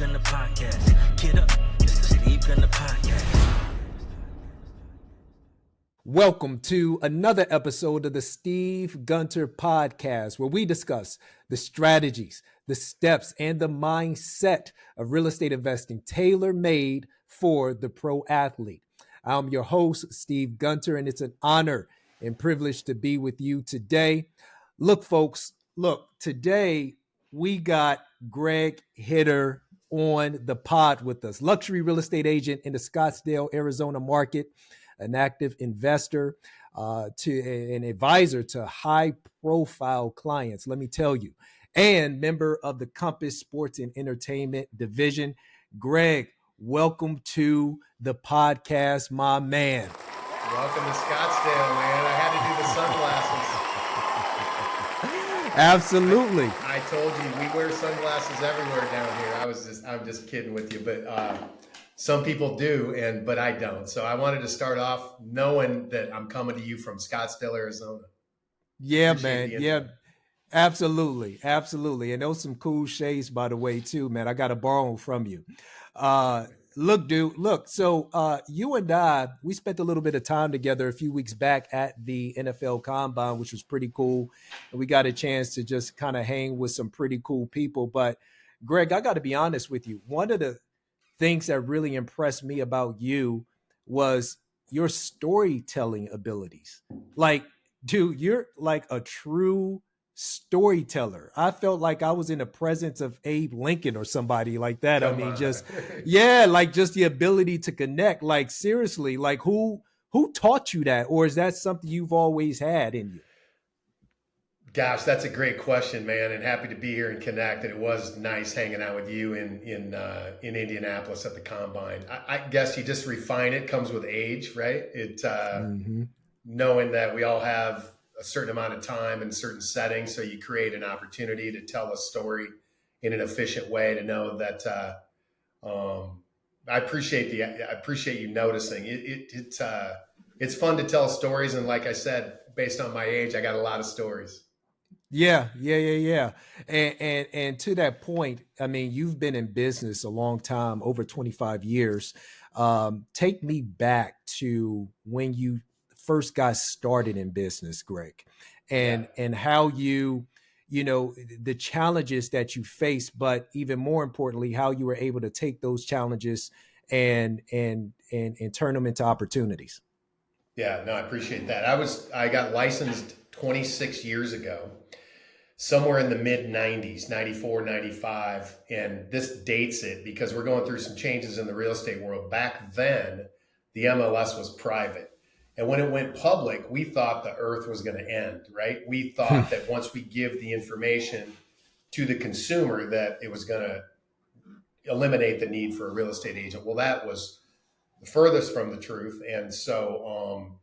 Gunner Podcast. Get up, it's the Steve Gunner Podcast. Welcome to another episode of the Steve Gunter Podcast, where we discuss the strategies, the steps, and the mindset of real estate investing tailor-made for the pro athlete. I'm your host, Steve Gunter, and it's an honor and privilege to be with you today. Look, folks, today we got Greg Hitter on the pod with us, luxury real estate agent in the Scottsdale, Arizona market, an active investor, to an advisor to high-profile clients, let me tell you, and member of the Compass Sports and Entertainment Division. Greg, welcome to the podcast, my man. Welcome to Scottsdale, man. I had to do the sunglasses. Absolutely. I told you, we wear sunglasses everywhere down here. I'm just kidding with you, but some people do, but I don't. So I wanted to start off knowing that I'm coming to you from Scottsdale, Arizona. Yeah, man. Yeah, absolutely. Absolutely. And those some cool shades, by the way, too, man. I got to borrow them from you. Look, dude, so you and I, we spent a little bit of time together a few weeks back at the NFL Combine, which was pretty cool. And we got a chance to just kind of hang with some pretty cool people. But Greg, I got to be honest with you. One of the things that really impressed me about you was your storytelling abilities. Like, dude, you're like a true storyteller. I felt like I was in the presence of Abe Lincoln or somebody like that. Come I mean, on. just like just the ability to connect. Like, seriously, like who taught you that, or is that something you've always had in you? Gosh, that's a great question, man, and happy to be here and connect. And it was nice hanging out with you in Indianapolis at the Combine. I guess you just refine it. Comes with age, right? Knowing that we all have a certain amount of time in certain settings, so you create an opportunity to tell a story in an efficient way. To know that I appreciate you noticing. It's fun to tell stories, and like I said, based on my age, I got a lot of stories. Yeah. And to that point, I mean, you've been in business a long time, over 25 years. Take me back to when you first got started in business, Greg, and how you know, the challenges that you faced, but even more importantly, how you were able to take those challenges and turn them into opportunities. Yeah, no, I appreciate that. I got licensed 26 years ago, somewhere in the mid 90s, 94, 95. And this dates it because we're going through some changes in the real estate world. Back then, the MLS was private. And when it went public, we thought the earth was going to end, right? We thought that once we give the information to the consumer that it was going to eliminate the need for a real estate agent. Well, that was the furthest from the truth. And so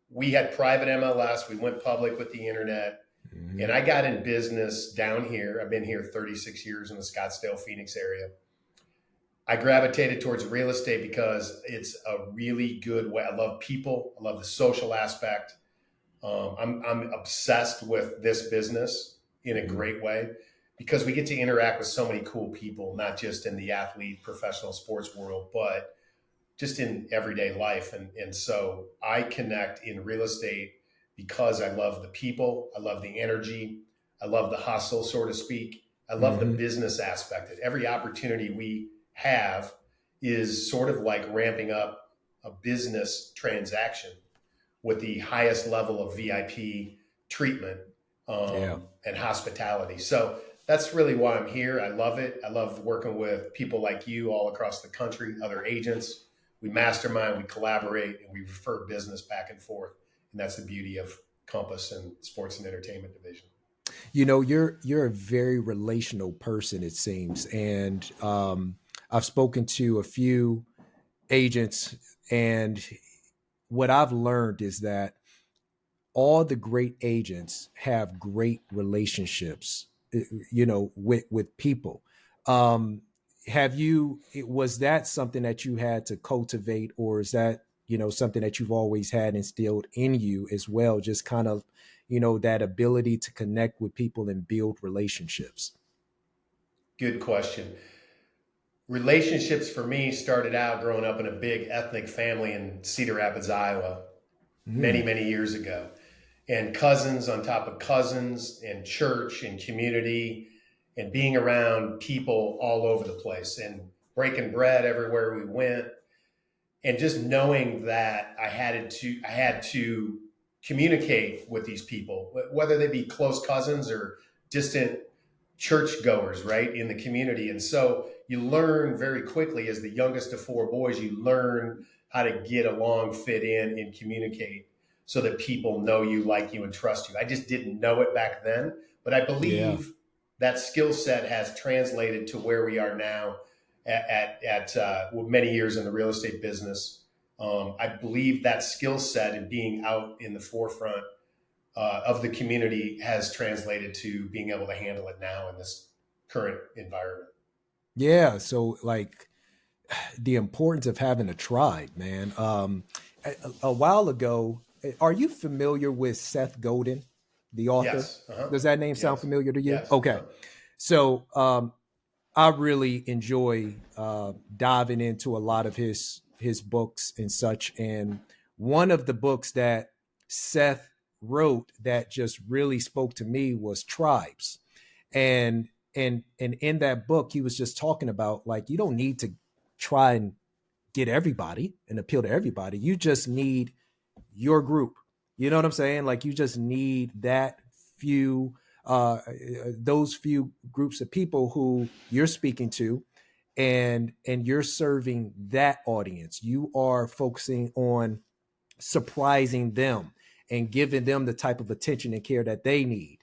we had private MLS. We went public with the internet. And I got in business down here. I've been here 36 years in the Scottsdale, Phoenix area. I gravitated towards real estate because it's a really good way. I love people. I love the social aspect. I'm obsessed with this business in a great way because we get to interact with so many cool people, not just in the athlete, professional sports world, but just in everyday life. And so I connect in real estate because I love the people, I love the energy, I love the hustle, so to speak. I love the business aspect. Every opportunity we have is sort of like ramping up a business transaction with the highest level of VIP treatment and hospitality. So that's really why I'm here. I love it. I love working with people like you all across the country, other agents. We mastermind, we collaborate, and we refer business back and forth. And that's the beauty of Compass and Sports and Entertainment Division. You know, you're a very relational person, it seems. And I've spoken to a few agents, and what I've learned is that all the great agents have great relationships, you know, with people. Was that something that you had to cultivate, or is that, you know, something that you've always had instilled in you as well? Just kind of, you know, that ability to connect with people and build relationships. Good question. relationships for me started out growing up in a big ethnic family in Cedar Rapids, Iowa, many, many years ago. And cousins on top of cousins, and church and community, and being around people all over the place, and breaking bread everywhere we went. And just knowing that I had to communicate with these people, whether they be close cousins or distant churchgoers, right, in the community. And so you learn very quickly, as the youngest of four boys, you learn how to get along, fit in, and communicate so that people know you, like you, and trust you. I just didn't know it back then, but I believe that skill set has translated to where we are now at many years in the real estate business. I believe that skill set and being out in the forefront of the community has translated to being able to handle it now in this current environment. Yeah. So like the importance of having a tribe, man. A while ago, are you familiar with Seth Godin, the author? Yes. Uh-huh. Does that name sound familiar to you? Yes. Okay. Uh-huh. So I really enjoy diving into a lot of his books and such. And one of the books that Seth wrote that just really spoke to me was Tribes. And in that book, he was just talking about, like, you don't need to try and get everybody and appeal to everybody. You just need your group. You know what I'm saying? Like, you just need that few those few groups of people who you're speaking to, and you're serving that audience. You are focusing on surprising them and giving them the type of attention and care that they need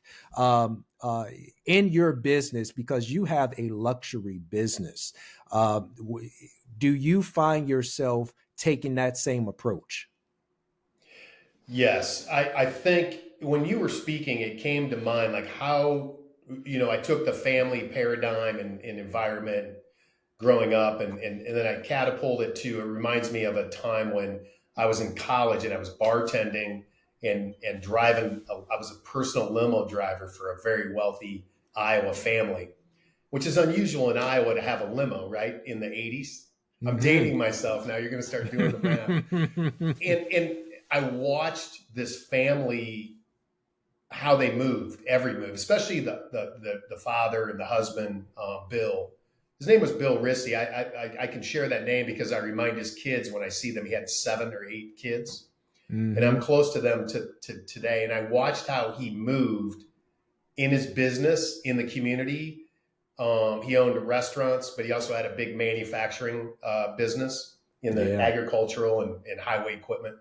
in your business, because you have a luxury business. Do you find yourself taking that same approach? Yes. I think when you were speaking, it came to mind, like how, I took the family paradigm and environment growing up, and then I catapulted it reminds me of a time when I was in college and I was bartending and driving. I was a personal limo driver for a very wealthy Iowa family, which is unusual in Iowa to have a limo, right? In the 80s. I'm dating myself now. You're going to start doing the math. And I watched this family, how they moved, every move, especially the father and the husband, Bill. His name was Bill Rissy. I can share that name because I remind his kids when I see them. He had 7 or 8 kids, and I'm close to them to today. And I watched how he moved in his business in the community. He owned restaurants, but he also had a big manufacturing business in the agricultural and highway equipment.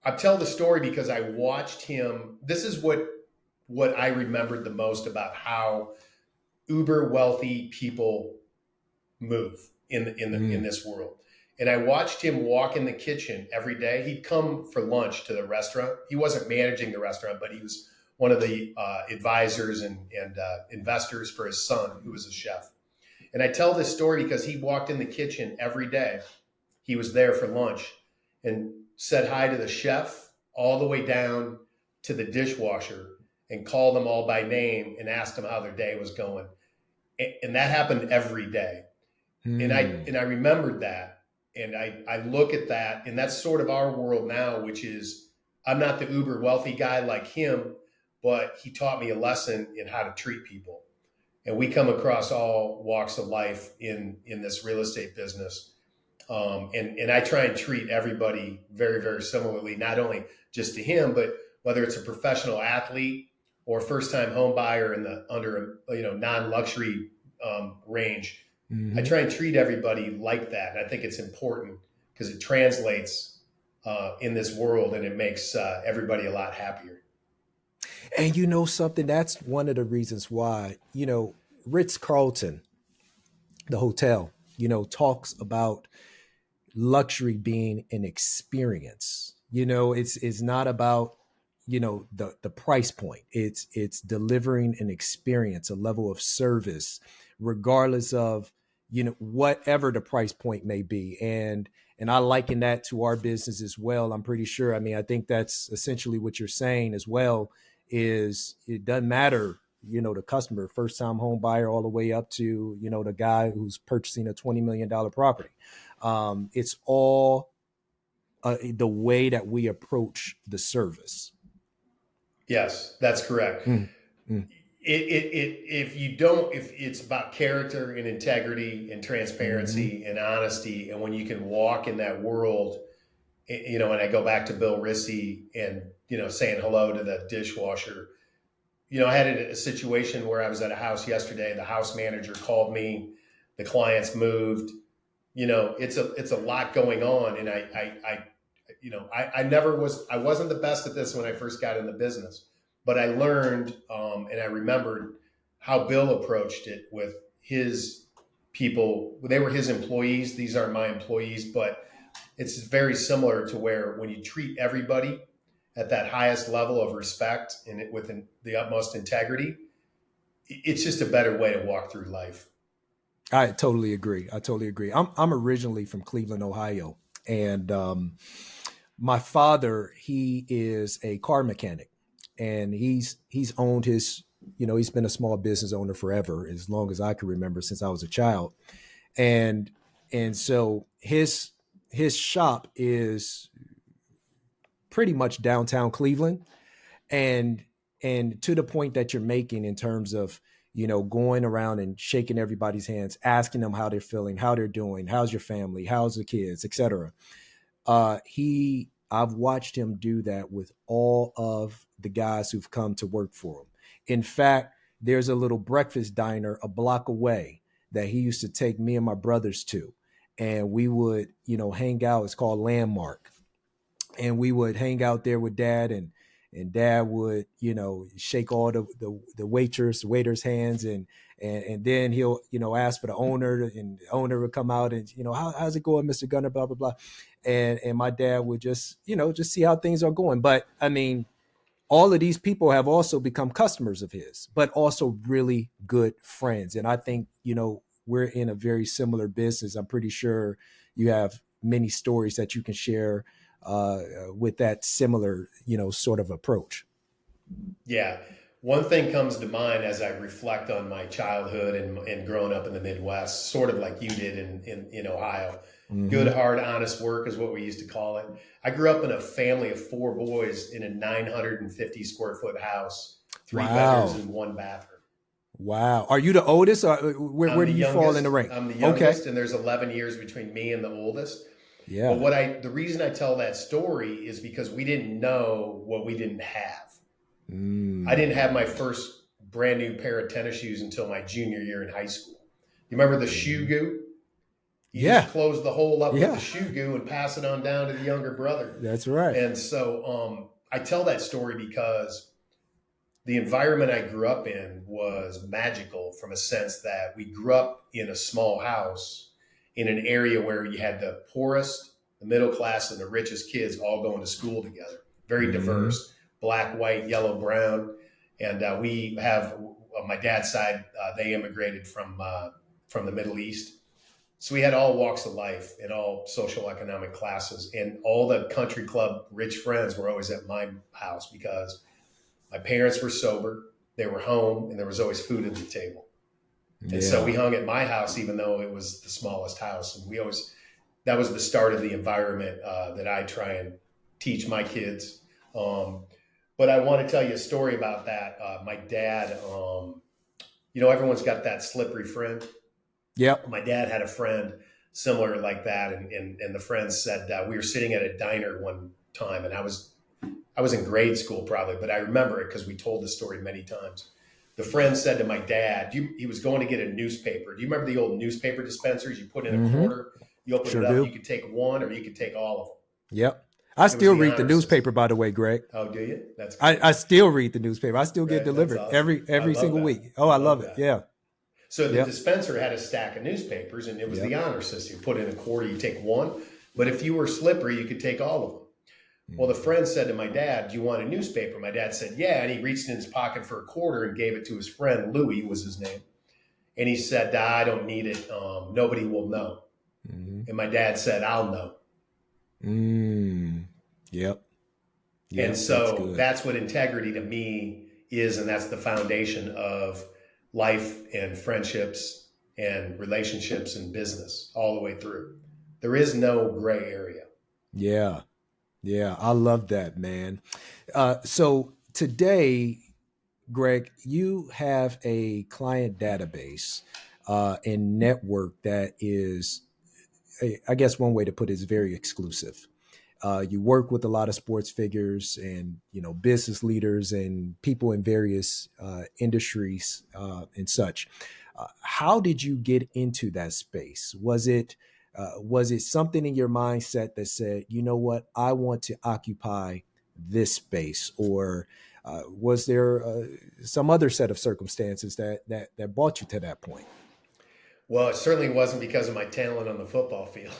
I tell the story because I watched him. This is what I remembered the most about how uber wealthy people move in this world. And I watched him walk in the kitchen every day. He'd come for lunch to the restaurant. He wasn't managing the restaurant, but he was one of the advisors and investors for his son, who was a chef. And I tell this story because he walked in the kitchen every day. He was there for lunch and said hi to the chef all the way down to the dishwasher and called them all by name and asked them how their day was going. And that happened every day. And I remembered that. And I look at that, and that's sort of our world now, which is, I'm not the uber wealthy guy like him, but he taught me a lesson in how to treat people. And we come across all walks of life in this real estate business. And I try and treat everybody very, very similarly, not only just to him, but whether it's a professional athlete or first-time home buyer in the under non-luxury range. I try and treat everybody like that. And I think it's important because it translates in this world, and it makes everybody a lot happier. And you know something, that's one of the reasons why, Ritz-Carlton, the hotel, talks about luxury being an experience. It's not about, the price point. It's delivering an experience, a level of service, regardless of, whatever the price point may be. And I liken that to our business as well. I'm pretty sure. I mean, I think that's essentially what you're saying as well, is it doesn't matter the customer, first time home buyer, all the way up to, the guy who's purchasing a $20 million property. It's all the way that we approach the service. Yes, that's correct. Mm, mm, If it's about character and integrity and transparency and honesty, and when you can walk in that world, and I go back to Bill Rissy and, saying hello to the dishwasher. I had a situation where I was at a house yesterday. The house manager called me. The clients moved. It's a lot going on, and I wasn't the best at this when I first got in the business, but I learned and I remembered how Bill approached it with his people. They were his employees. These aren't my employees, but it's very similar to where when you treat everybody at that highest level of respect and with the utmost integrity, it's just a better way to walk through life. I totally agree. I'm originally from Cleveland, Ohio, and my father, he is a car mechanic, and he's owned his, he's been a small business owner forever, as long as I can remember, since I was a child. And so his shop is pretty much downtown Cleveland, and to the point that you're making in terms of, going around and shaking everybody's hands, asking them how they're feeling, how they're doing, how's your family, how's the kids, etc. I've watched him do that with all of the guys who've come to work for him. In fact, there's a little breakfast diner a block away that he used to take me and my brothers to, and we would, hang out. It's called Landmark, and we would hang out there with Dad, and Dad would, shake all the waiters' hands, and then he'll, ask for the owner, and the owner would come out and, how's it going, Mr. Gunner, blah, blah, blah. And my dad would just see how things are going. But I mean, all of these people have also become customers of his, but also really good friends. And I think, we're in a very similar business. I'm pretty sure you have many stories that you can share with that similar, sort of approach. Yeah. One thing comes to mind as I reflect on my childhood and growing up in the Midwest, sort of like you did in Ohio. Mm-hmm. Good, hard, honest work is what we used to call it. I grew up in a family of 4 boys in a 950 square foot house, 3 bedrooms and 1 bathroom. Wow. Are you the oldest, or where do you fall in the rank? I'm the youngest, and there's 11 years between me and the oldest. Yeah. But the reason I tell that story is because we didn't know what we didn't have. I didn't have my first brand new pair of tennis shoes until my junior year in high school. You remember the shoe goo? You just close the hole up with the shoe goo and pass it on down to the younger brother. That's right. And so I tell that story because the environment I grew up in was magical, from a sense that we grew up in a small house in an area where you had the poorest, the middle class, and the richest kids all going to school together. Very diverse, black, white, yellow, brown. And we have, on my dad's side, they immigrated from the Middle East. So we had all walks of life and all social economic classes. And all the country club rich friends were always at my house because my parents were sober, they were home, and there was always food at the table. And so we hung at my house, even though it was the smallest house. And that was the start of the environment that I try and teach my kids. But I want to tell you a story about that. My dad, everyone's got that slippery friend. Yep. My dad had a friend similar like that. And the friend said, we were sitting at a diner one time, and I was in grade school probably, but I remember it because we told the story many times. The friend said to my dad, he was going to get a newspaper. Do you remember the old newspaper dispensers? You put in a quarter, you open it up, you could take one or you could take all of them. Yep. I still read the newspaper, by the way, Greg. Oh, do you? That's great. I still read the newspaper. I still get delivered awesome. every single week. Oh, I love it. Yeah. So the dispenser had a stack of newspapers, and it was the honor system. You put in a quarter, you take one. But if you were slippery, you could take all of them. Well, the friend said to my dad, do you want a newspaper? My dad said, yeah. And he reached in his pocket for a quarter and gave it to his friend. Louis was his name. And he said, I don't need it. Nobody will know. Mm-hmm. And my dad said, I'll know. Yep. And so that's what integrity to me is, and that's the foundation of life and friendships and relationships and business all the way through. There is no gray area. Yeah. Yeah. I love that, man. So today, Greg, you have a client database and network that is, I guess one way to put it is very exclusive. You work with a lot of sports figures and business leaders and people in various industries and such. How did you get into that space? Was it something in your mindset that said, you know what, I want to occupy this space, or was there some other set of circumstances that brought you to that point? Well, it certainly wasn't because of my talent on the football field.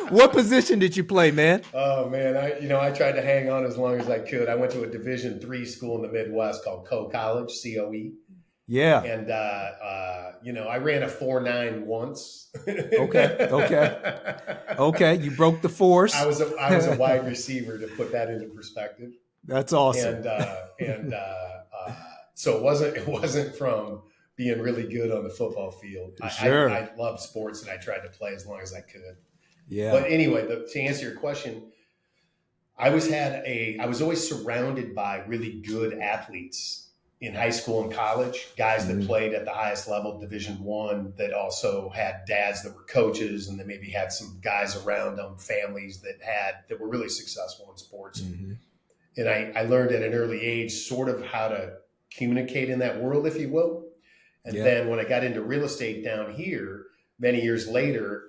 What position did you play, man? Oh man, I tried to hang on as long as I could. I went to a Division III school in the Midwest called Coe College, COE. Yeah. And I ran a 4.9 once. Okay. You broke the force. I was a wide receiver, to put that into perspective. That's awesome. So it wasn't from being really good on the football field. Sure. I loved sports and I tried to play as long as I could. Yeah. But anyway, to answer your question, I was always surrounded by really good athletes in high school and college, guys that played at the highest level, Division I, that also had dads that were coaches, and then maybe had some guys around them, families that were really successful in sports. Mm-hmm. And I learned at an early age sort of how to communicate in that world, if you will. And then when I got into real estate down here, many years later,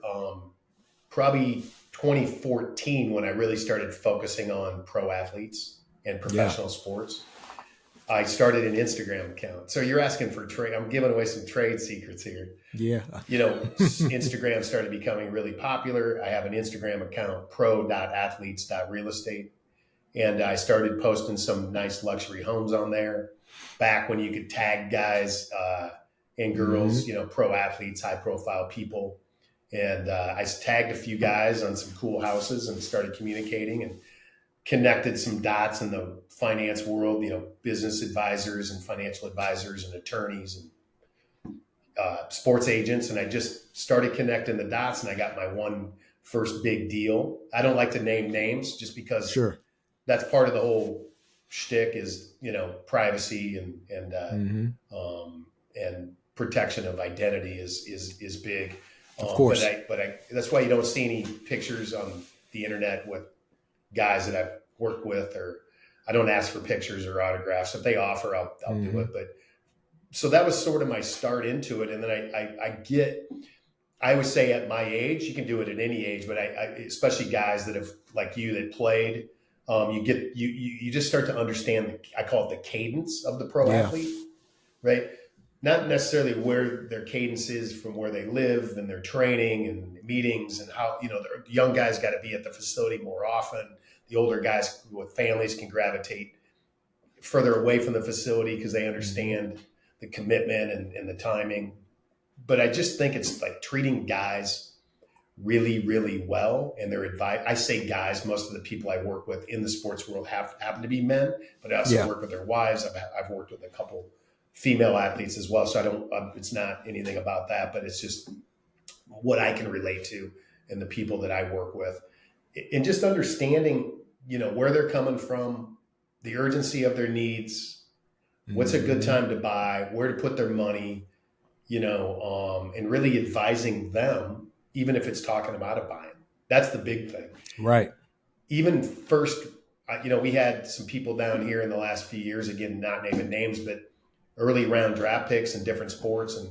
probably 2014, when I really started focusing on pro athletes and professional sports, I started an Instagram account. So you're asking for trade. I'm giving away some trade secrets here. Yeah. Instagram started becoming really popular. I have an Instagram account, pro.athletes.realestate. And I started posting some nice luxury homes on there back when you could tag guys and girls, pro athletes, high profile people. And I tagged a few guys on some cool houses and started communicating and connected some dots in the finance world, business advisors and financial advisors and attorneys and sports agents. And I just started connecting the dots, and I got my one first big deal. I don't like to name names just because that's part of the whole shtick is, privacy and protection of identity is big. Of course. But that's why you don't see any pictures on the internet with guys that I've worked with, or I don't ask for pictures or autographs. If they offer, I'll do it. But so that was sort of my start into it. And then I would say at my age, you can do it at any age, but I especially guys that have, like you, that played, you just start to understand I call it the cadence of the pro athlete, right? Not necessarily where their cadence is from where they live and their training and meetings, and how, the young guys got to be at the facility more often. The older guys with families can gravitate further away from the facility because they understand the commitment and the timing. But I just think it's like treating guys really, really well, and their advice. I say guys, most of the people I work with in the sports world happen to be men, but I also work with their wives. I've worked with a couple female athletes as well. So it's not anything about that, but it's just what I can relate to and the people that I work with, and just understanding, where they're coming from, the urgency of their needs, what's a good time to buy, where to put their money, and really advising them, even if it's talking about a buying. That's the big thing. Right. Even first, we had some people down here in the last few years, again, not naming names, but early round draft picks in different sports. And,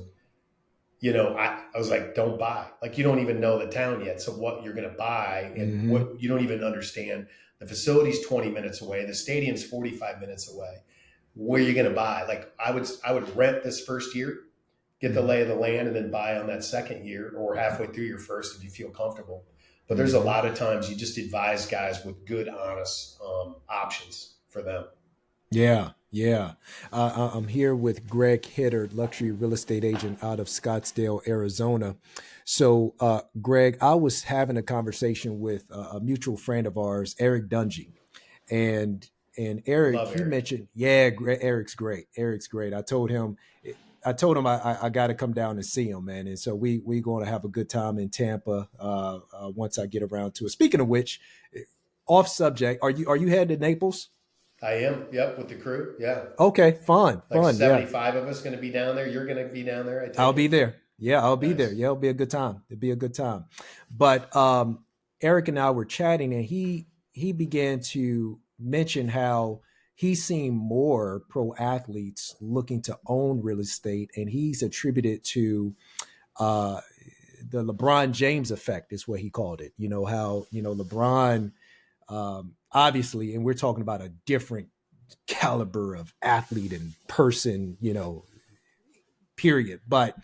I was like, don't buy. Like, you don't even know the town yet. So what you're going to buy, and what you don't even understand. The facility's 20 minutes away. The stadium's 45 minutes away. Where are you going to buy? Like, I would rent this first year, get the lay of the land, and then buy on that second year or halfway through your first if you feel comfortable. But there's a lot of times you just advise guys with good, honest options for them. Yeah. I'm here with Greg Hitter, luxury real estate agent out of Scottsdale, Arizona. So, Greg, I was having a conversation with a mutual friend of ours, Eric Dungy, and and Eric, Love he Eric. mentioned, yeah, Eric's great. Eric's great. I told him I got to come down and see him, man. And so we going to have a good time in Tampa once I get around to it. Speaking of which, off subject, are you headed to Naples? I am. Yep, with the crew. Yeah, Okay, like fun. Yeah, 75 of us going to be down there. You're going to be down there. I I'll take be it. there. Yeah, I'll be there. Nice. Yeah, it'll be a good time. It'll be a good time. But Eric and I were chatting, and he began to mention how he's seen more pro athletes looking to own real estate, and he's attributed to uh, the LeBron James effect, is what he called it. You know how LeBron, obviously, and we're talking about a different caliber of athlete and person, period. But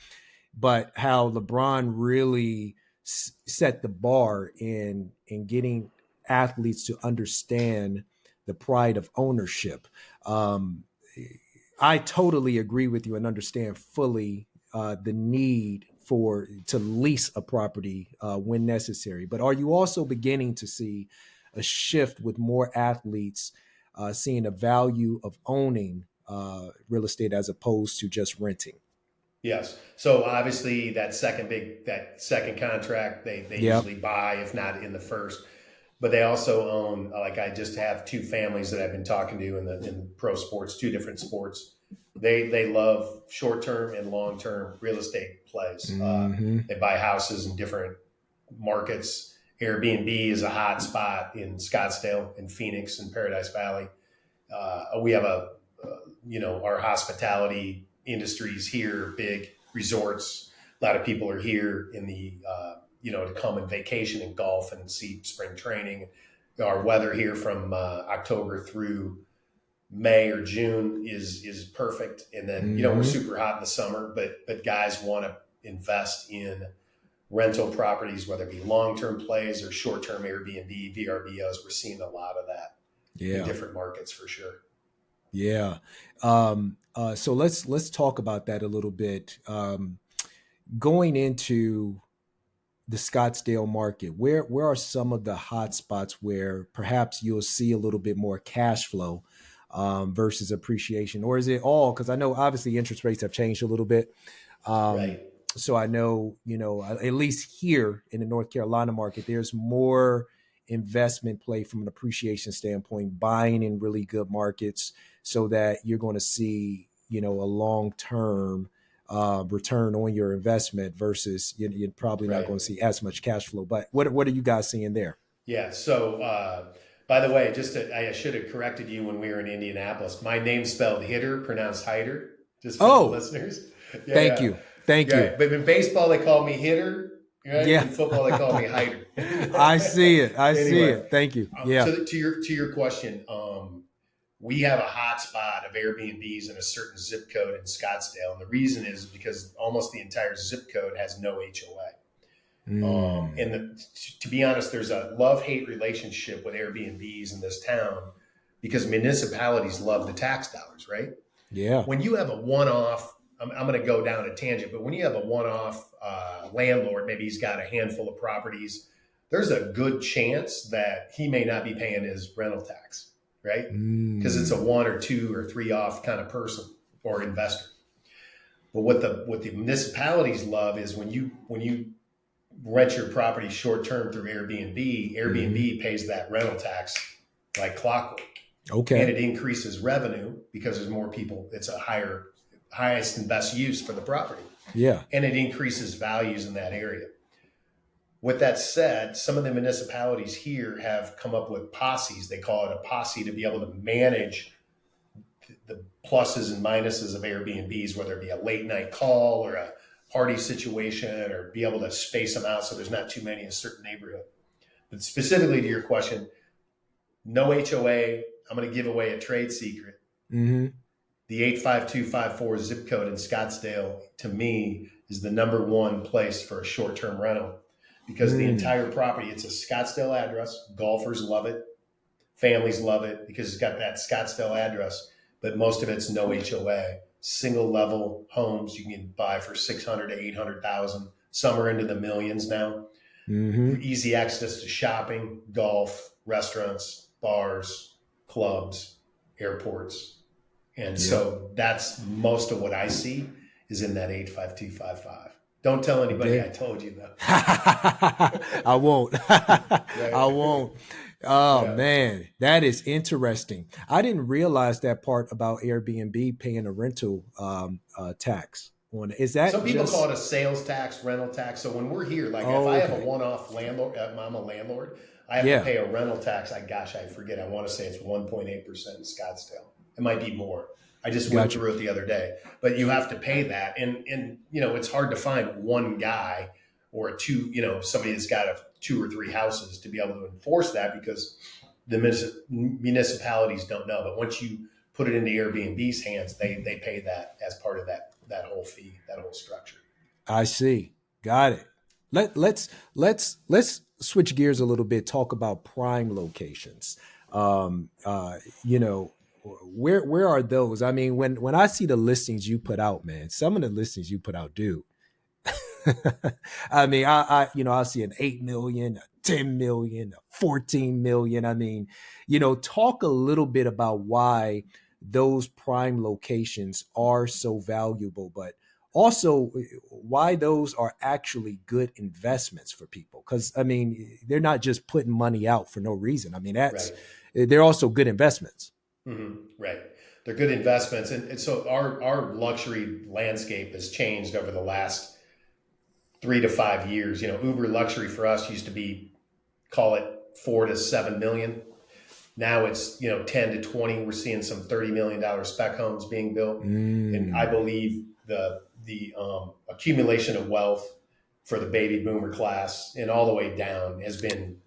how LeBron really set the bar in getting athletes to understand the pride of ownership. Um, I totally agree with you and understand fully the need to lease a property when necessary. But are you also beginning to see a shift with more athletes seeing the value of owning real estate as opposed to just renting? Yes. So obviously that second contract, they Yep. usually buy, if not in the first. But they also own, like I just have two families that I've been talking to in pro sports, two different sports. They love short term and long term real estate plays. Mm-hmm. They buy houses in different markets. Airbnb is a hot spot in Scottsdale, in Phoenix, and Paradise Valley. We have our hospitality industries here, big resorts. A lot of people are here in the to come and vacation and golf and see spring training. Our weather here from October through May or June is perfect, and then we're Mm-hmm. super hot in the summer. But guys want to invest in rental properties, whether it be long term plays or short term Airbnb, VRBOs. We're seeing a lot of that in Yeah. different markets for sure. Yeah. So let's talk about that a little bit. Going into the Scottsdale market, where are some of the hot spots where perhaps you'll see a little bit more cash flow versus appreciation, or is it all? Because I know obviously interest rates have changed a little bit. Um, Right. so I know, at least here in the North Carolina market, there's more investment play from an appreciation standpoint, buying in really good markets so that you're going to see, a long term return on your investment versus you're probably not Right. going to see as much cash flow. But what are you guys seeing there? Yeah. So, by the way, I should have corrected you when we were in Indianapolis. My name's spelled Hitter, pronounced Hider, just for the Oh, listeners. thank Yeah. you. Thank Yeah. you. But in baseball, they call me Hitter, right? Yeah. In football, they call me Hider. I see it. I see Anyway, it. Thank you. Yeah. to your question, we have a hot spot of Airbnbs in a certain zip code in Scottsdale, and the reason is because almost the entire zip code has no HOA. Mm. To be honest, there's a love-hate relationship with Airbnbs in this town because municipalities love the tax dollars, right? Yeah. When you have a one-off, I'm going to go down a tangent, but when you have a one-off landlord, maybe he's got a handful of properties, there's a good chance that he may not be paying his rental tax, right? Because it's a one or two or three off kind of person or investor. But what the municipalities love is when you rent your property short term through Airbnb pays that rental tax like clockwork. Okay. And it increases revenue because there's more people. It's a highest and best use for the property. Yeah. And it increases values in that area. With that said, some of the municipalities here have come up with posses. They call it a posse to be able to manage the pluses and minuses of Airbnbs, whether it be a late night call or a party situation, or be able to space them out so there's not too many in a certain neighborhood. But specifically to your question, no HOA. I'm going to give away a trade secret. Mm-hmm. The 85254 zip code in Scottsdale, to me, is the number one place for a short-term rental because the entire property, it's a Scottsdale address. Golfers love it. Families love it because it's got that Scottsdale address, but most of it's no HOA. Single level homes you can buy for 600 to 800,000. Some are into the millions now. Mm-hmm. Easy access to shopping, golf, restaurants, bars, clubs, airports. And Yeah. so that's most of what I see is in that 85255. Don't tell anybody I told you though. I won't. Right. I won't. Oh Yeah. man, that is interesting. I didn't realize that part about Airbnb paying a rental tax. On is that Some people call just? it a sales tax, rental tax. So when we're here, like if Oh, I have a okay. one-off landlord, I'm a landlord, I have to Yeah, pay a rental tax. I forget. I want to say it's 1.8% in Scottsdale. It might be more. I just went gotcha. through it the other day, but you have to pay that. And it's hard to find one guy or two, somebody that's got two or three houses to be able to enforce that because the municipalities don't know. But once you put it into Airbnb's hands, they pay that as part of that whole fee, that whole structure. I see. Got it. Let's switch gears a little bit. Talk about prime locations. Um, uh, you know, where are those? I mean, when I see the listings you put out, man, some of the listings you put out, dude. I mean, I see an 8 million, a 10 million, a 14 million. I mean, talk a little bit about why those prime locations are so valuable, but also why those are actually good investments for people. Because I mean, they're not just putting money out for no reason. I mean, Right. they're also good investments. Right. They're good investments. And so our luxury landscape has changed over the last 3 to 5 years. Uber luxury for us used to be, call it 4 to 7 million. Now it's 10 to 20. We're seeing some $30 million spec homes being built, and I Mm, believe the accumulation of wealth for the baby boomer class and all the way down has been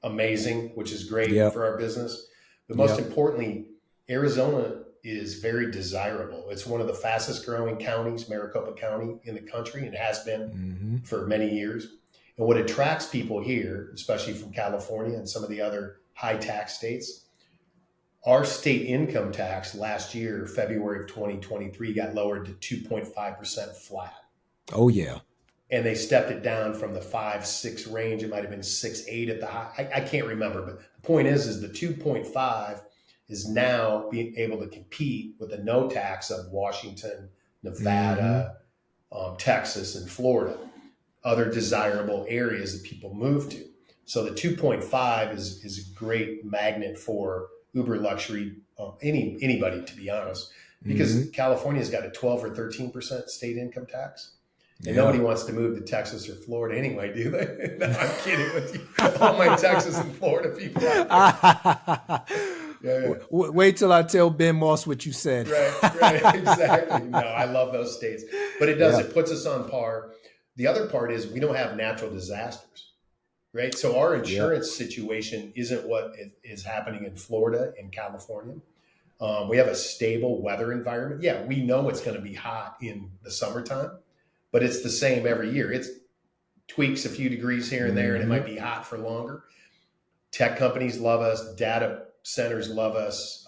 amazing, which is great yep. for our business. But most Yep. importantly, Arizona is very desirable. It's one of the fastest growing counties, Maricopa County, in the country, and has been Hmm. for many years. And what attracts people here, especially from California and some of the other high tax states, our state income tax last year, February of 2023, got lowered to 2.5% flat. Oh yeah. And they stepped it down from the 5-6 range. It might have been 6-8 at the high. I can't remember, but the point is the 2.5 is now being able to compete with the no tax of Washington, Hmm. Nevada, Texas, and Florida, other desirable areas that people move to. So the 2.5 is a great magnet for uber luxury, anybody, to be honest, because Hmm. California's got a 12 or 13% state income tax. And nobody Yeah. wants to move to Texas or Florida anyway, do they? No, I'm kidding with you. All my Texas and Florida people out there. Yeah, Wait till I tell Ben Moss what you said. right, exactly. No, I love those states. But it does, Yeah. it puts us on par. The other part is we don't have natural disasters, right? So our Yeah. insurance situation isn't what is happening in Florida and California. We have a stable weather environment. Yeah, we know it's going to be hot in the summertime, but it's the same every year. It's tweaks a few degrees here and there, and it Hmm. might be hot for longer. Tech companies love us. Data centers love us.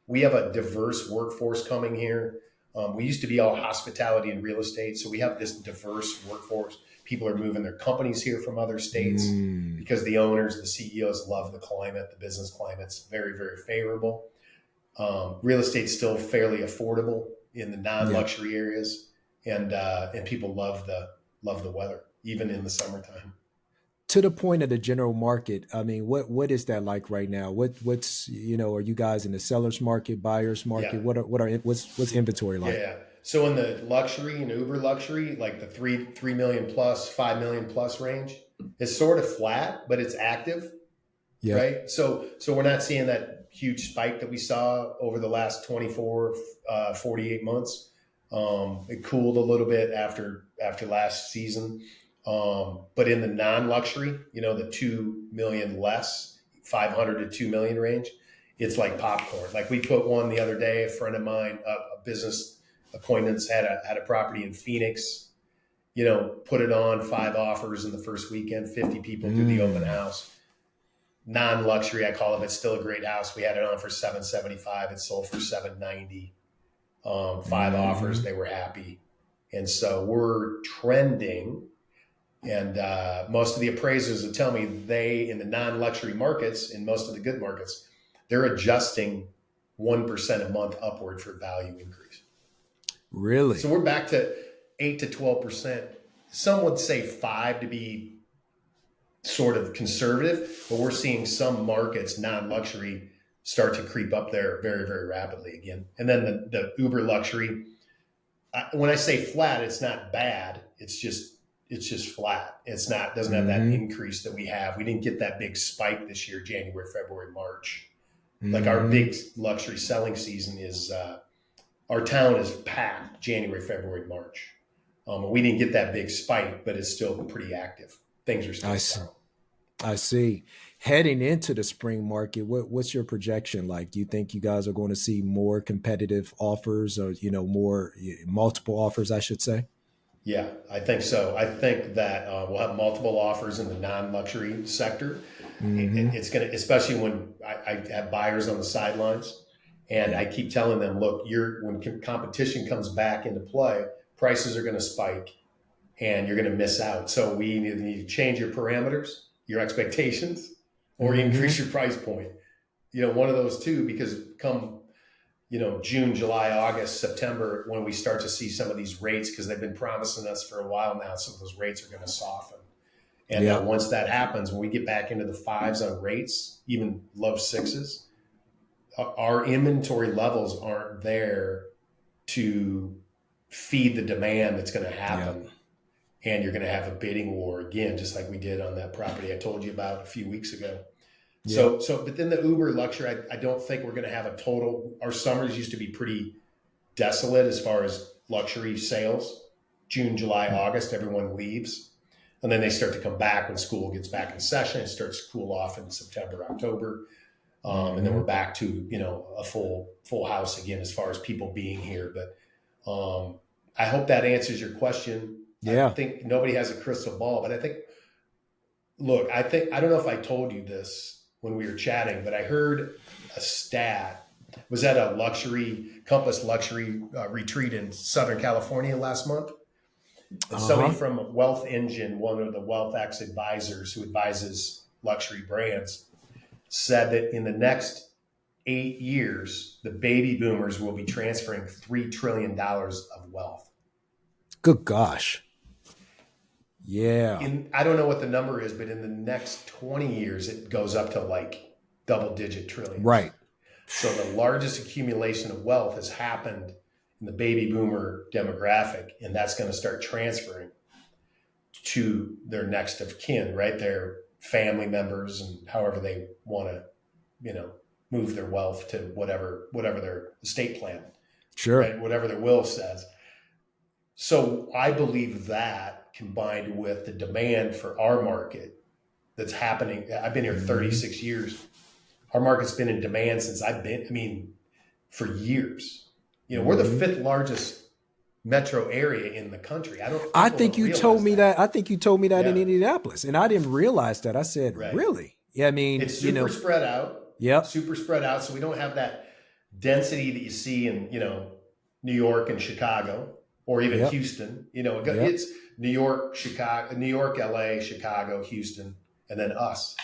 We have a diverse workforce coming here. We used to be all hospitality and real estate, so we have this diverse workforce. People are moving their companies here from other states Mm. because the owners, the CEOs love the climate. The business climate's very, very favorable. Real estate's still fairly affordable in the Yeah. non-luxury areas, and people love the weather, even in the summertime. To the point of the general market, I mean, what is that like right now? What's are you guys in the sellers market, buyers Yeah, market? What's inventory yeah, like? yeah. So in the luxury and uber luxury, like the 3 million plus, 5 million plus range, is sort of flat, but it's active, Yeah. right? So we're not seeing that huge spike that we saw over the last 24, 48 months. It cooled a little bit after last season. But in the non-luxury, the 2 million less, 500 to 2 million range, it's like popcorn. Like we put one the other day, a friend of mine, a business acquaintance had a property in Phoenix, put it on 5 offers in the first weekend, 50 people do the open Mm. house. Non-luxury, I call it, but still a great house. We had it on for 775. It sold for 790. 5 offers, Hmm. they were happy. And so we're trending. And most of the appraisers will tell me in the non-luxury markets, in most of the good markets, they're adjusting 1% a month upward for value increase. Really? So we're back to 8 to 12%. Some would say 5 to be sort of conservative, but we're seeing some markets, non-luxury, start to creep up there very, very rapidly again. And then the uber luxury, when I say flat, it's not bad. It's just flat. It's not, doesn't have that increase that we have. We didn't get that big spike this year, January, February, March. Like our big luxury selling season is, our town is packed January, February, March. We didn't get that big spike, but it's still pretty active. Things are still strong. I see. Heading into the spring market, what's your projection like? Do you think you guys are going to see more competitive offers, or more multiple offers, I should say? Yeah, I think so. I think that we'll have multiple offers in the non-luxury sector. It's going to, especially when I have buyers on the sidelines, and I keep telling them, look, when competition comes back into play, prices are going to spike, and you're going to miss out. So we either need to change your parameters, your expectations, or increase your price point. One of those two, because come, June, July, August, September, when we start to see some of these rates, because they've been promising us for a while now, some of those rates are going to soften. And once that happens, when we get back into the 5s on rates, even low 6s, our inventory levels aren't there to feed the demand that's going to happen. And you're going to have a bidding war again, just like we did on that property I told you about a few weeks ago. So, but then the uber luxury, I don't think we're going to have a total. Our summers used to be pretty desolate as far as luxury sales. June, July, August, everyone leaves. And then they start to come back when school gets back in session. It starts to cool off in September, October. And then we're back to, a full house again, as far as people being here. But I hope that answers your question. Yeah. I think nobody has a crystal ball, but I don't know if I told you this when we were chatting, but I heard a stat. Was at a Compass luxury retreat in Southern California last month. And somebody from Wealth Engine, one of the Wealth X advisors who advises luxury brands, said that in the next 8 years, the baby boomers will be transferring $3 trillion of wealth. Good gosh. Yeah. I don't know what the number is, but in the next 20 years, it goes up to like double-digit trillions. Right. So the largest accumulation of wealth has happened in the baby boomer demographic, and that's going to start transferring to their next of kin, right? Their family members, and however they want to, move their wealth to whatever their estate plan, sure, right? Whatever their will says. So I believe that, combined with the demand for our market that's happening. I've been here 36 years. Our market's been in demand since for years. We're the 5th largest metro area in the country. I think you told me that. I think you told me that in Indianapolis, and I didn't realize that. I said, really? Yeah, it's super spread out. Yeah, super spread out. So we don't have that density that you see in, New York and Chicago, or even Houston. It's New York, Chicago, New York, LA, Chicago, Houston, and then us.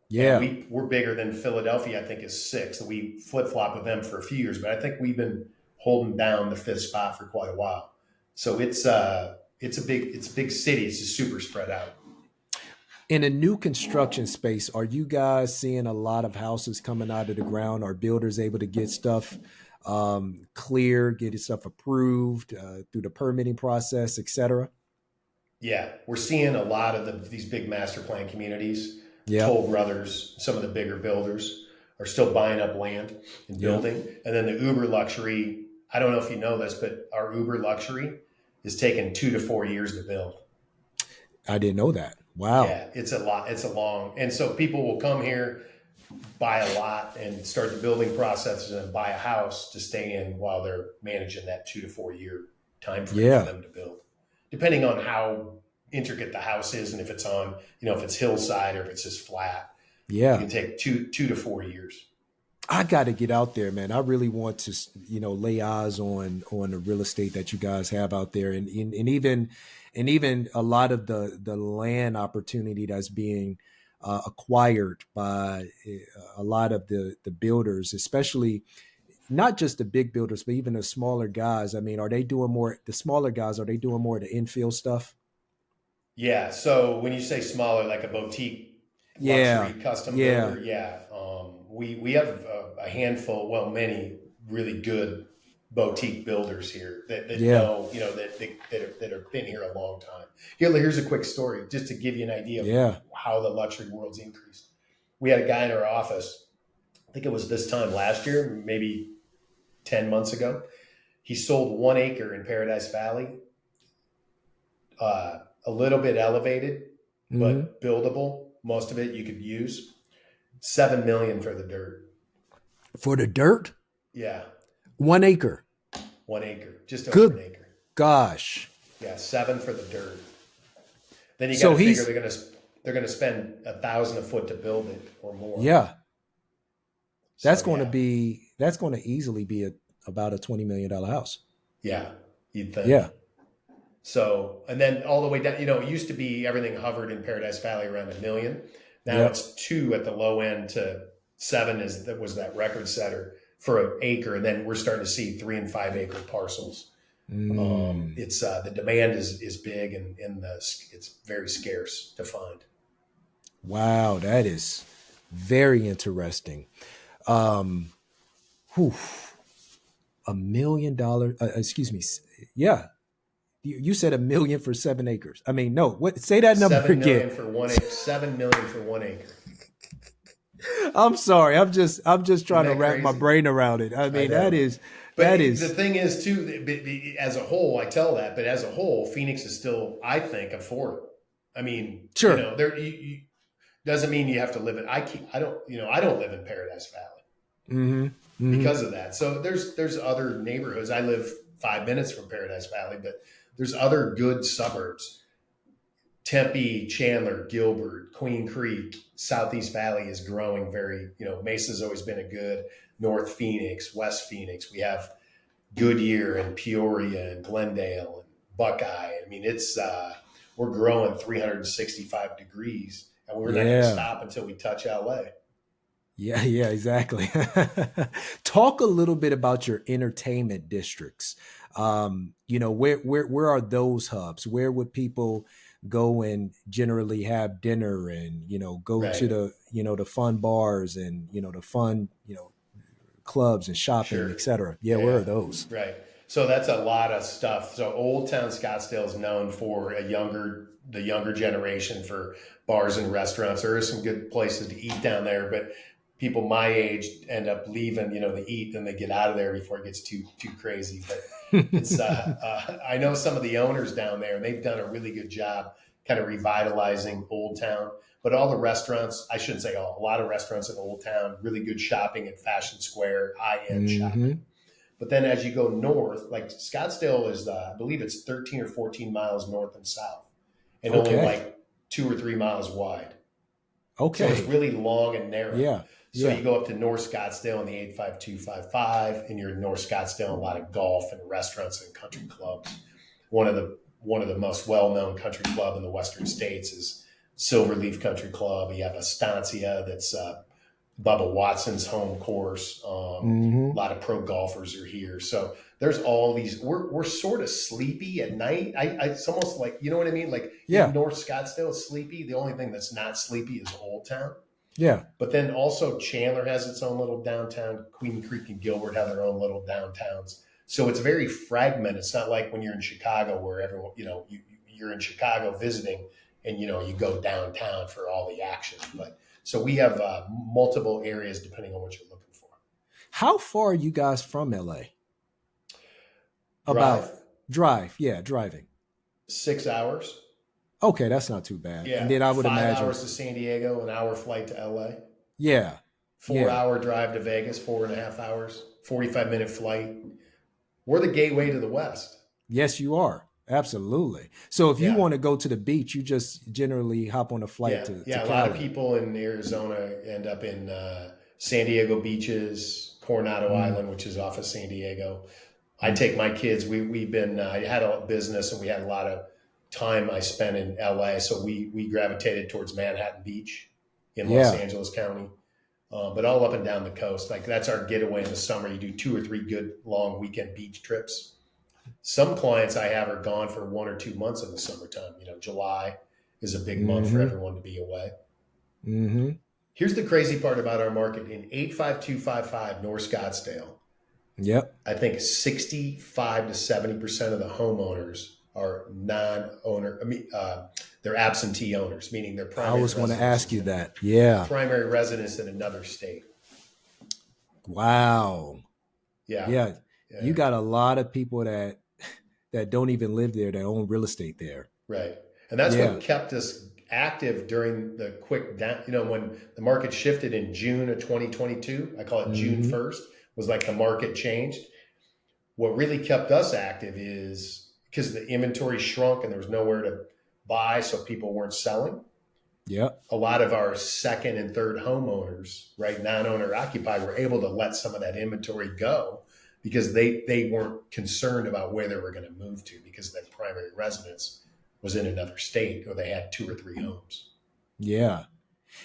Yeah. And we're bigger than Philadelphia, I think, is 6. So we flip-flop with them for a few years, but I think we've been holding down the 5th spot for quite a while. So it's a big city. It's just super spread out. In a new construction space, are you guys seeing a lot of houses coming out of the ground? Are builders able to get stuff clear, get stuff approved through the permitting process, et cetera? Yeah, we're seeing a lot of these big master plan communities. Toll Brothers, some of the bigger builders are still buying up land and building. And then the uber luxury, I don't know if you know this, but our uber luxury is taking 2 to 4 years to build. I didn't know that. Wow. Yeah, it's a lot. It's a long. And so people will come here, buy a lot, and start the building processes and buy a house to stay in while they're managing that 2 to 4 year time frame for them to build, depending on how intricate the house is and if it's on, if it's hillside or if it's just flat. Yeah, it can take 2 to 4 years. I got to get out there, man. I really want to, lay eyes on the real estate that you guys have out there, and even a lot of the land opportunity that's being acquired by a lot of the builders, especially not just the big builders, but even the smaller guys. I mean, are they doing more? The smaller guys, are they doing more of the infill stuff? Yeah. So when you say smaller, like a boutique Yeah, luxury custom yeah, builder, yeah, we have a handful, well, many really good boutique builders here that yeah, know, that have been here a long time. Here's a quick story just to give you an idea of yeah. how the luxury world's increased. We had a guy in our office, I think it was this time last year, maybe 10 months ago. He sold 1 acre in Paradise Valley, a little bit elevated, Hmm. but buildable. Most of it you could use. 7 million for the dirt. For the dirt, Yeah, 1 acre. 1 acre, just over an Good acre. gosh. Yeah, 7 for the dirt. Then you got So to figure he's they're gonna spend 1,000 a foot to build it or more. yeah. That's So going to yeah, be that's going to easily be about a $20 million house. yeah, you'd think. Yeah, So, and then all the way down, it used to be everything hovered in Paradise Valley around 1 million. Now yep. it's 2 at the low end to 7 was that record setter for an acre. And then we're starting to see 3 and 5 acre parcels. It's the demand is big and it's very scarce to find. Wow, that is very interesting. Um, whew, $1 million. Excuse me. Yeah, you said 1 million for 7 acres. I mean, no. What? Say that number 7 again. million for 1 acre. 7 million for 1 acre. I'm sorry. I'm just trying Isn't to that wrap my crazy? brain around it. I I mean, know. But that the is thing is, too, as a whole, I tell that, but as a whole, Phoenix is still, I think, affordable. I mean, sure. there doesn't mean you have to live in. I don't live in Paradise Valley Mm-hmm. Mm-hmm. because of that. So there's other neighborhoods. I live 5 minutes from Paradise Valley, but there's other good suburbs. Tempe, Chandler, Gilbert, Queen Creek, Southeast Valley is growing very, Mesa's always been a good, North Phoenix, West Phoenix. We have Goodyear and Peoria and Glendale and Buckeye. I mean, we're growing 365 degrees and we're not going to Yeah. stop until we touch LA. Yeah, yeah, exactly. Talk a little bit about your entertainment districts. Where are those hubs? Where would people go and generally have dinner and, go to Right. the fun bars and, the fun, clubs and shopping, Sure. et cetera. Yeah, where Yeah. are those? Right. So that's a lot of stuff. So Old Town Scottsdale is known for the younger generation for bars and restaurants. There are some good places to eat down there, but people my age end up leaving, they eat and they get out of there before it gets too crazy. But it's, I know some of the owners down there and they've done a really good job kind of revitalizing Old Town. But all the restaurants, I shouldn't say all, a lot of restaurants in Old Town, really good shopping at Fashion Square, high-end Mm-hmm. shopping. But then as you go north, like Scottsdale is, I believe it's 13 or 14 miles north and south, and only Okay. like 2 or 3 miles wide. So it's Okay. really long and narrow. Yeah. So Yeah. you go up to North Scottsdale in the 85255, and you're in North Scottsdale, a lot of golf and restaurants and country clubs. One of the most well-known country club in the Western States is Silverleaf Country Club. You have Estancia, that's Bubba Watson's home course. Mm-hmm. A lot of pro golfers are here. So there's all these. We're sort of sleepy at night. It's almost like, you know what I mean? Like Yeah. North Scottsdale is sleepy. The only thing that's not sleepy is Old Town. Yeah. But then also Chandler has its own little downtown. Queen Creek and Gilbert have their own little downtowns. So it's very fragmented. It's not like when you're in Chicago where everyone, you're in Chicago visiting and, you go downtown for all the action. But so we have multiple areas depending on what you're looking for. How far are you guys from LA? Drive, Drive. Yeah, driving. 6 hours. Okay, that's not too bad. Yeah. And then I would 5 imagine. hours to San Diego, an hour flight to LA, Yeah. 4-hour drive to Vegas, 4.5 hours, 45-minute flight. We're the gateway to the West. Yes, you are. Absolutely. So if you Yeah. want to go to the beach, you just generally hop on a flight to A lot Cali. of people in Arizona end up in San Diego beaches, Coronado Island, which is off of San Diego. I take my kids. We've been. I had a business, and we had a lot of time I spent in LA, so we gravitated towards Manhattan Beach. in Los Yeah. Angeles County, but all up and down the coast. Like that's our getaway in the summer. You do 2 or 3 good long weekend beach trips. Some clients I have are gone for 1 or 2 months in the summertime. July is a big month for everyone to be away. Mm-hmm. Here's the crazy part about our market. In 85255 North Scottsdale, Yep. I think 65 to 70% of the homeowners are non-owner. They're absentee owners, meaning they're I primary was going to residents ask you in- that. Yeah. primary residents in another state. Wow. Yeah. Yeah. Yeah. You got a lot of people that don't even live there, that own real estate there. Right. And that's Yeah. what kept us active during the quick down, when the market shifted in June of 2022, I call it June 1st, was like the market changed. What really kept us active is because the inventory shrunk and there was nowhere to buy, so people weren't selling. Yep. A lot of our second and third homeowners, right, non-owner occupied, were able to let some of that inventory go because they weren't concerned about where they were going to move to because their primary residence was in another state or they had 2 or 3 homes. Yeah.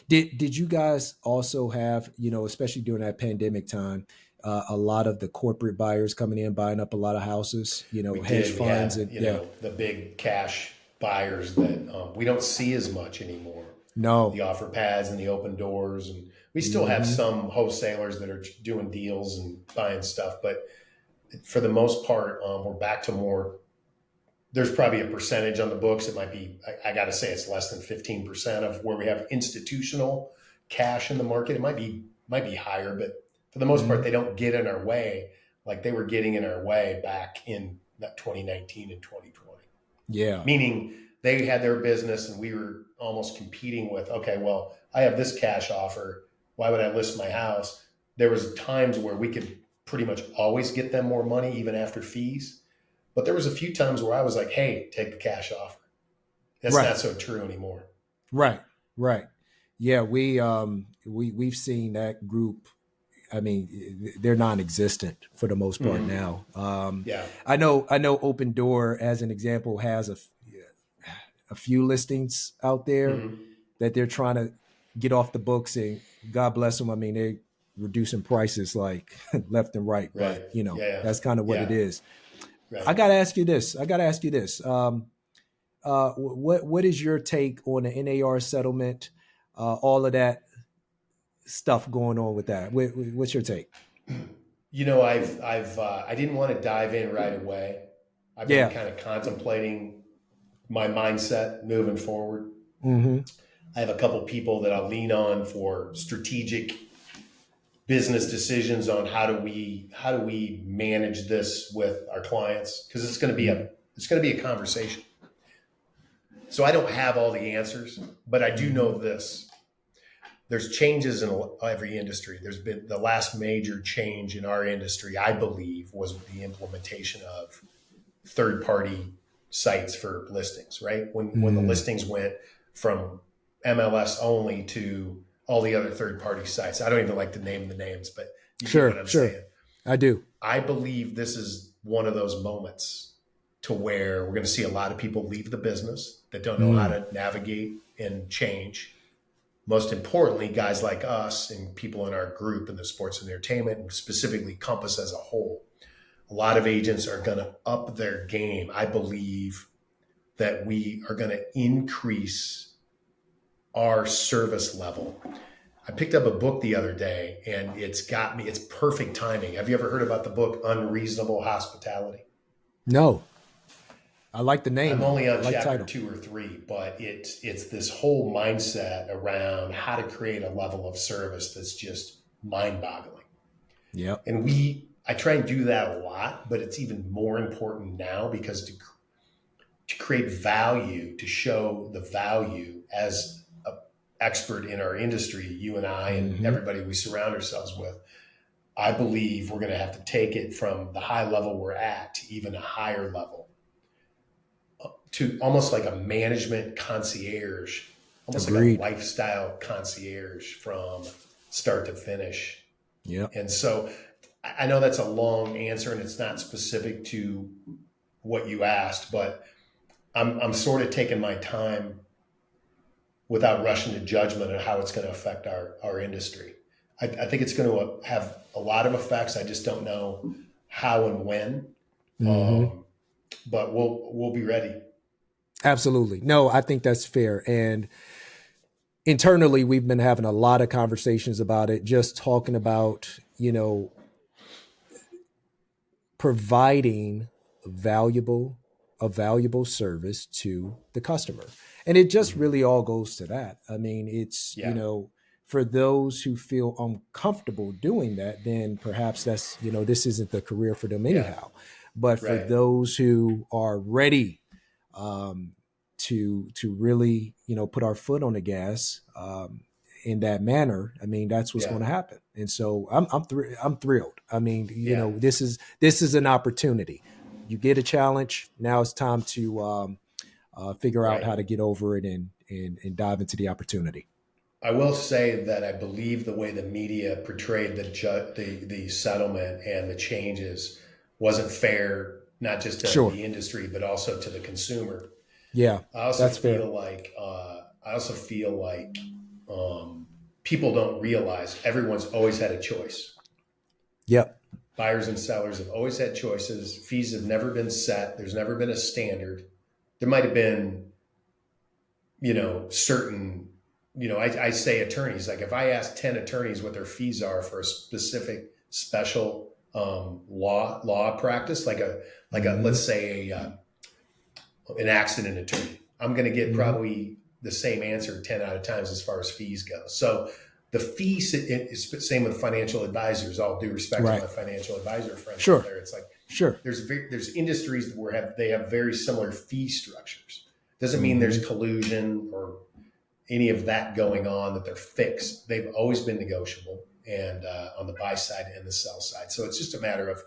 Did you guys also have, especially during that pandemic time, a lot of the corporate buyers coming in, buying up a lot of houses, hedge funds? We had, the big cash buyers that we don't see as much anymore. No. The offer pads and the open doors. And we still have some wholesalers that are doing deals and buying stuff. But for the most part, we're back to more. There's probably a percentage on the books. It might be, I got to say, it's less than 15% of where we have institutional cash in the market. It might be higher, but for the most part, they don't get in our way like they were getting in our way back in 2019 and 2020. Yeah. Meaning they had their business and we were almost competing with, okay, well, I have this cash offer. Why would I list my house? There was times where we could pretty much always get them more money, even after fees. But there was a few times where I was like, hey, take the cash offer. That's Right. not so true anymore. Right. Right. Yeah. We've seen that group. I mean, they're non-existent for the most part now. Yeah. I know Open Door, as an example, has a few listings out there that they're trying to get off the books, and God bless them. I mean, they're reducing prices like left and right, but that's kind of what it is. Right. I got to ask you this. What is your take on the NAR settlement? All of that stuff going on with that. What's your take? I didn't want to dive in right away. I've been kind of contemplating my mindset moving forward. I have a couple people that I'll lean on for strategic business decisions on how do we manage this with our clients, because it's going to be a conversation. So I don't have all the answers, but I do know this. There's changes in every industry. There's been the last major change in our industry, I believe, was the implementation of third-party sites for listings, right? When the listings went from MLS only to all the other third-party sites. I don't even like to name the names, but you get what I'm saying. I do. I believe this is one of those moments to where we're going to see a lot of people leave the business that don't know how to navigate and change. Most importantly, guys like us and people in our group in the sports and entertainment, and specifically Compass as a whole, a lot of agents are going to up their game. I believe that we are going to increase our service level. I picked up a book the other day and it's perfect timing. Have you ever heard about the book Unreasonable Hospitality? No. I like the name. I'm only on chapter title. 2 or 3, but it's this whole mindset around how to create a level of service that's just mind-boggling. Yeah. And I try and do that a lot, but it's even more important now because to create value, to show the value as an expert in our industry, you and I and everybody we surround ourselves with, I believe we're going to have to take it from the high level we're at to even a higher level, to almost like a management concierge, almost Agreed. like a lifestyle concierge from start to finish. Yeah. And so I know that's a long answer and it's not specific to what you asked, but I'm sort of taking my time without rushing to judgment on how it's going to affect our industry. I think it's going to have a lot of effects. I just don't know how and when, but we'll be ready. Absolutely. No, I think that's fair. And internally, we've been having a lot of conversations about it, just talking about, providing a valuable service to the customer. And it just really all goes to that. I mean, it's, for those who feel uncomfortable doing that, then perhaps that's, this isn't the career for them anyhow. But for those who are ready to really, put our foot on the gas in that manner, I mean, that's what's going to happen. And so I'm thrilled. I mean, this is an opportunity. You get a challenge. Now it's time to figure out how to get over it and dive into the opportunity. I will say that I believe the way the media portrayed the settlement and the changes wasn't fair, not just to the industry, but also to the consumer. Yeah, I also feel like people don't realize everyone's always had a choice. Yep. Buyers and sellers have always had choices. Fees have never been set. There's never been a standard. There might have been, certain, I say attorneys, like if I ask 10 attorneys what their fees are for a specific special law practice, like a let's say an accident attorney, I'm going to get probably the same answer 10 out of times as far as fees go. So the fees, it's same with financial advisors, all due respect to my financial advisor friends out there. It's like, there's industries where they have very similar fee structures. Doesn't mean there's collusion or any of that going on, that they're fixed. They've always been negotiable, and on the buy side and the sell side. So it's just a matter of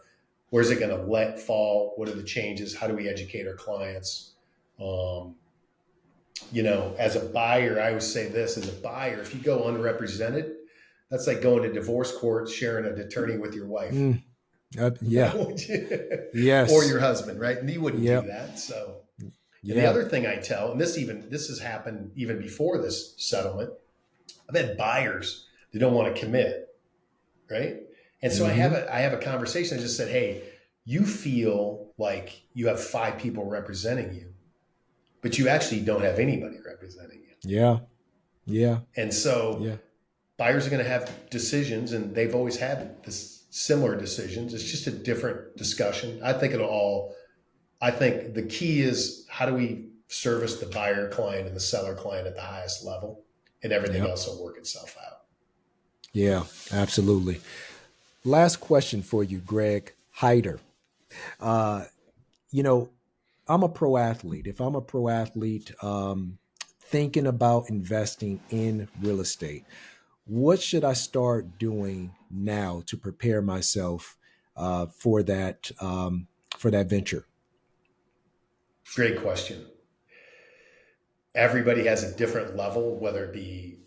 where's it going to fall? What are the changes? How do we educate our clients? As a buyer, I always say this, as a buyer, if you go unrepresented, that's like going to divorce court, sharing an attorney with your wife. Yes. Or your husband, right? And you wouldn't do that. So the other thing I tell, and this has happened even before this settlement, I've had buyers that don't want to commit, right? And so I have a conversation. I just said, hey, you feel like you have 5 people representing you, but you actually don't have anybody representing you. Yeah. And so buyers are going to have decisions, and they've always had similar decisions. It's just a different discussion. I think the key is, how do we service the buyer client and the seller client at the highest level, and everything else will work itself out. Yeah, absolutely. Last question for you, Greg Hyder. I'm a pro athlete. If I'm a pro athlete thinking about investing in real estate, what should I start doing now to prepare myself for that venture? Great question. Everybody has a different level, whether it be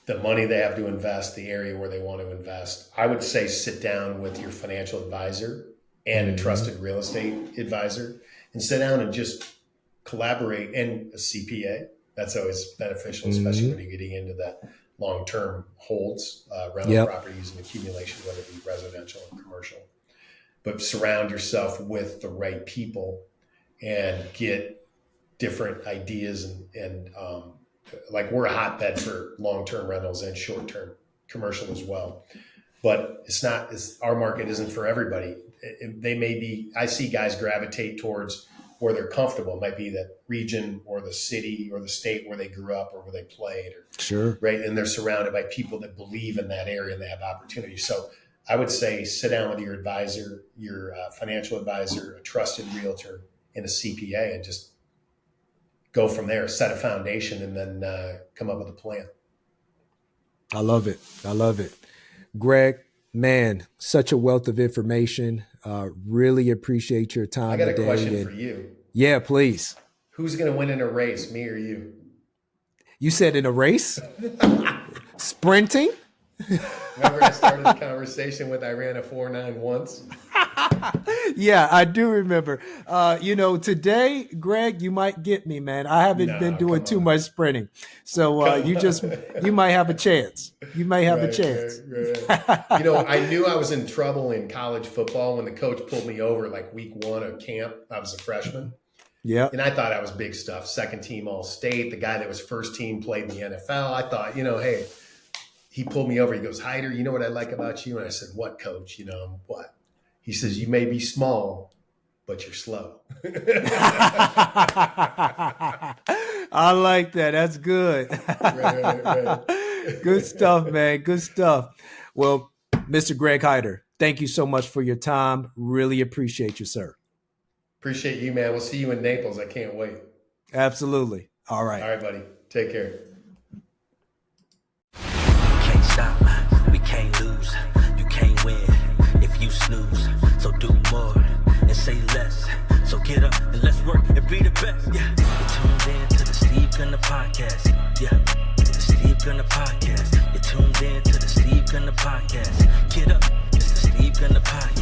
the money they have to invest, the area where they want to invest. I would say sit down with your financial advisor and a trusted real estate advisor, and sit down and just collaborate, and a CPA. That's always beneficial, especially when you're getting into the long-term holds, rental properties and accumulation, whether it be residential or commercial. But surround yourself with the right people and get different ideas, and like we're a hotbed for long-term rentals and short-term commercial as well. But our market isn't for everybody. They may be, I see guys gravitate towards where they're comfortable. It might be the region or the city or the state where they grew up or where they played. Right. And they're surrounded by people that believe in that area and they have opportunity. So I would say sit down with your advisor, your financial advisor, a trusted realtor, and a CPA, and just go from there, set a foundation, and then come up with a plan. I love it. Greg, man, such a wealth of information. Really appreciate your time today. I got a question for you. Yeah, please. Who's going to win in a race, me or you? You said in a race? Sprinting? Remember I started the conversation with I ran a 4.9 once? Yeah, I do remember. Today, Greg, you might get me, man. I haven't been doing too much sprinting. So you might have a chance. You may have a chance. Right. I knew I was in trouble in college football when the coach pulled me over like week 1 of camp. I was a freshman. Yeah. And I thought I was big stuff. Second team All-State. The guy that was first team played in the NFL. I thought, hey, he pulled me over. He goes, Hyder, you know what I like about you? And I said, what, coach? What? He says, you may be small, but you're slow. I like that. That's good. Right. Good stuff, man. Good stuff. Well, Mr. Greg Hyder, thank you so much for your time. Really appreciate you, sir. Appreciate you, man. We'll see you in Naples. I can't wait. Absolutely. All right. All right, buddy. Take care. Can't stop, we can't lose. You can't win if you snooze. So do more and say less. So get up and let's work and be the best. Yeah, you're tuned in to the Steve Gunner Podcast. Yeah, the Steve Gunner Podcast. You're tuned in to the Steve Gunner Podcast. Get up, it's the Steve Gunner Podcast.